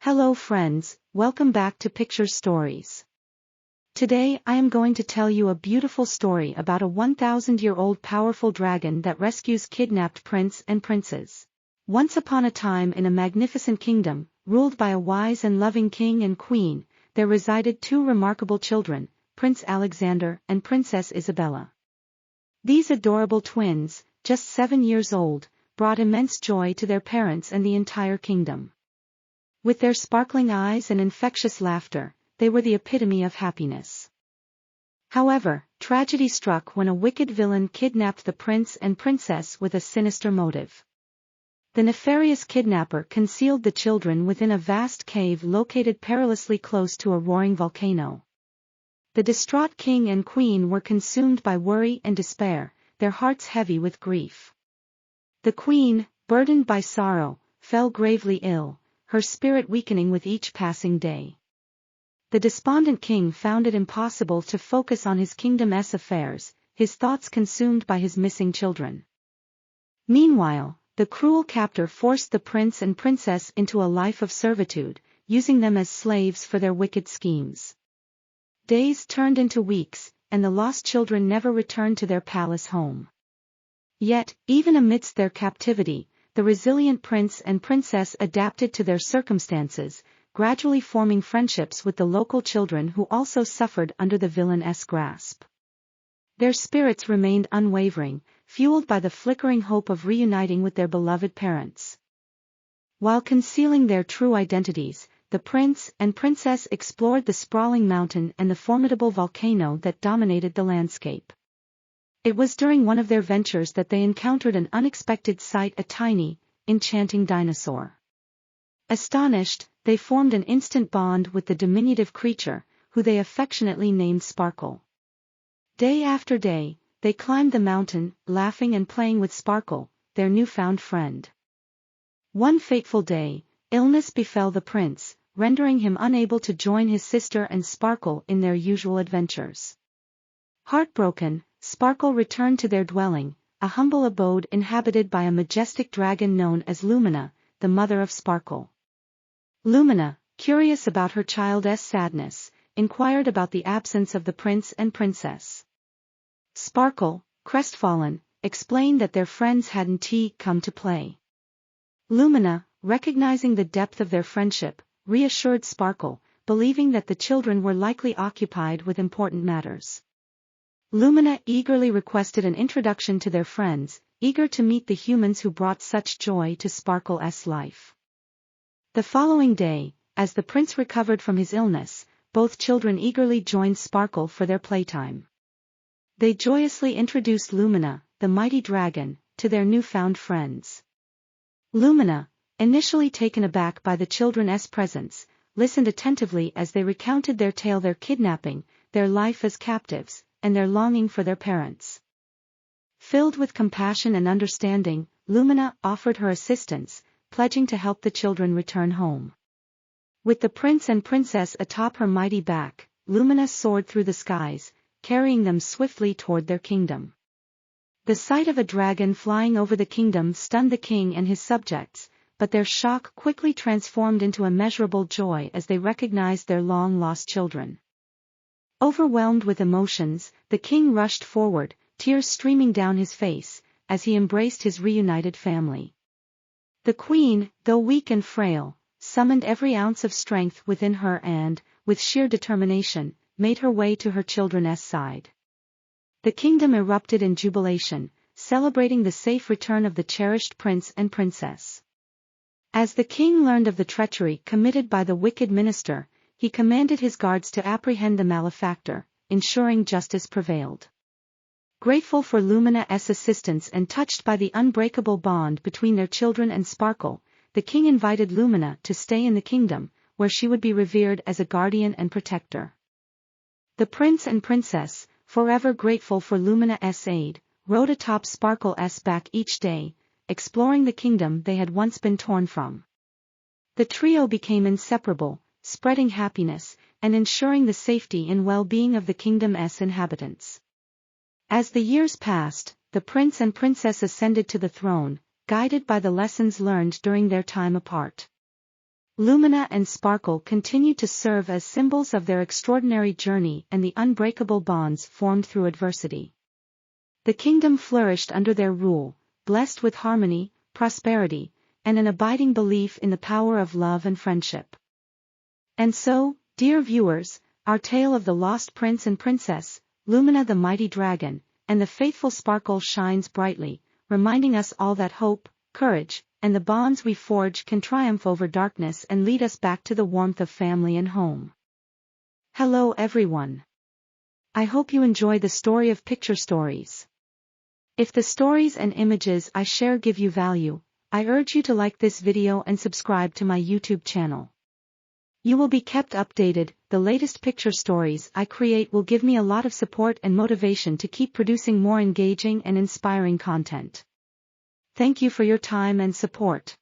Hello friends, welcome back to Picture Stories. Today I am going to tell you a beautiful story about a 1,000-year-old powerful dragon that rescues kidnapped prince and princess. Once upon a time in a magnificent kingdom, ruled by a wise and loving king and queen, there resided two remarkable children, Prince Alexander and Princess Isabella. These adorable twins, just 7 years old, brought immense joy to their parents and the entire kingdom. With their sparkling eyes and infectious laughter, they were the epitome of happiness. However, tragedy struck when a wicked villain kidnapped the prince and princess with a sinister motive. The nefarious kidnapper concealed the children within a vast cave located perilously close to a roaring volcano. The distraught king and queen were consumed by worry and despair, their hearts heavy with grief. The queen, burdened by sorrow, fell gravely ill, her spirit weakening with each passing day. The despondent king found it impossible to focus on his kingdom's affairs, his thoughts consumed by his missing children. Meanwhile, the cruel captor forced the prince and princess into a life of servitude, using them as slaves for their wicked schemes. Days turned into weeks, and the lost children never returned to their palace home. Yet, even amidst their captivity, the resilient prince and princess adapted to their circumstances, gradually forming friendships with the local children who also suffered under the villain's grasp. Their spirits remained unwavering, fueled by the flickering hope of reuniting with their beloved parents. While concealing their true identities, the prince and princess explored the sprawling mountain and the formidable volcano that dominated the landscape. It was during one of their ventures that they encountered an unexpected sight: a tiny, enchanting dinosaur. Astonished, they formed an instant bond with the diminutive creature, who they affectionately named Sparkle. Day after day, they climbed the mountain, laughing and playing with Sparkle, their newfound friend. One fateful day, illness befell the prince, rendering him unable to join his sister and Sparkle in their usual adventures. Heartbroken, Sparkle returned to their dwelling, a humble abode inhabited by a majestic dragon known as Lumina, the mother of Sparkle. Lumina, curious about her child's sadness, inquired about the absence of the prince and princess. Sparkle, crestfallen, explained that their friends hadn't come to play. Lumina, recognizing the depth of their friendship, reassured Sparkle, believing that the children were likely occupied with important matters. Lumina eagerly requested an introduction to their friends, eager to meet the humans who brought such joy to Sparkle's life. The following day, as the prince recovered from his illness, both children eagerly joined Sparkle for their playtime. They joyously introduced Lumina, the mighty dragon, to their newfound friends. Lumina, initially taken aback by the children's presence, listened attentively as they recounted their tale: their kidnapping, their life as captives, and their longing for their parents. Filled with compassion and understanding, Lumina offered her assistance, pledging to help the children return home. With the prince and princess atop her mighty back, Lumina soared through the skies, carrying them swiftly toward their kingdom. The sight of a dragon flying over the kingdom stunned the king and his subjects, but their shock quickly transformed into immeasurable joy as they recognized their long-lost children. Overwhelmed with emotions, the king rushed forward, tears streaming down his face, as he embraced his reunited family. The queen, though weak and frail, summoned every ounce of strength within her and, with sheer determination, made her way to her children's side. The kingdom erupted in jubilation, celebrating the safe return of the cherished prince and princess. As the king learned of the treachery committed by the wicked minister, he commanded his guards to apprehend the malefactor, ensuring justice prevailed. Grateful for Lumina's assistance and touched by the unbreakable bond between their children and Sparkle, the king invited Lumina to stay in the kingdom, where she would be revered as a guardian and protector. The prince and princess, forever grateful for Lumina's aid, rode atop Sparkle's back each day, exploring the kingdom they had once been torn from. The trio became inseparable, spreading happiness, and ensuring the safety and well-being of the kingdom's inhabitants. As the years passed, the prince and princess ascended to the throne, guided by the lessons learned during their time apart. Lumina and Sparkle continue to serve as symbols of their extraordinary journey and the unbreakable bonds formed through adversity. The kingdom flourished under their rule, blessed with harmony, prosperity, and an abiding belief in the power of love and friendship. And so, dear viewers, our tale of the lost prince and princess, Lumina the mighty dragon, and the faithful Sparkle shines brightly, reminding us all that hope, courage, and the bonds we forge can triumph over darkness and lead us back to the warmth of family and home. Hello everyone. I hope you enjoy the story of Picture Stories. If the stories and images I share give you value, I urge you to like this video and subscribe to my YouTube channel. You will be kept updated. The latest picture stories I create will give me a lot of support and motivation to keep producing more engaging and inspiring content. Thank you for your time and support.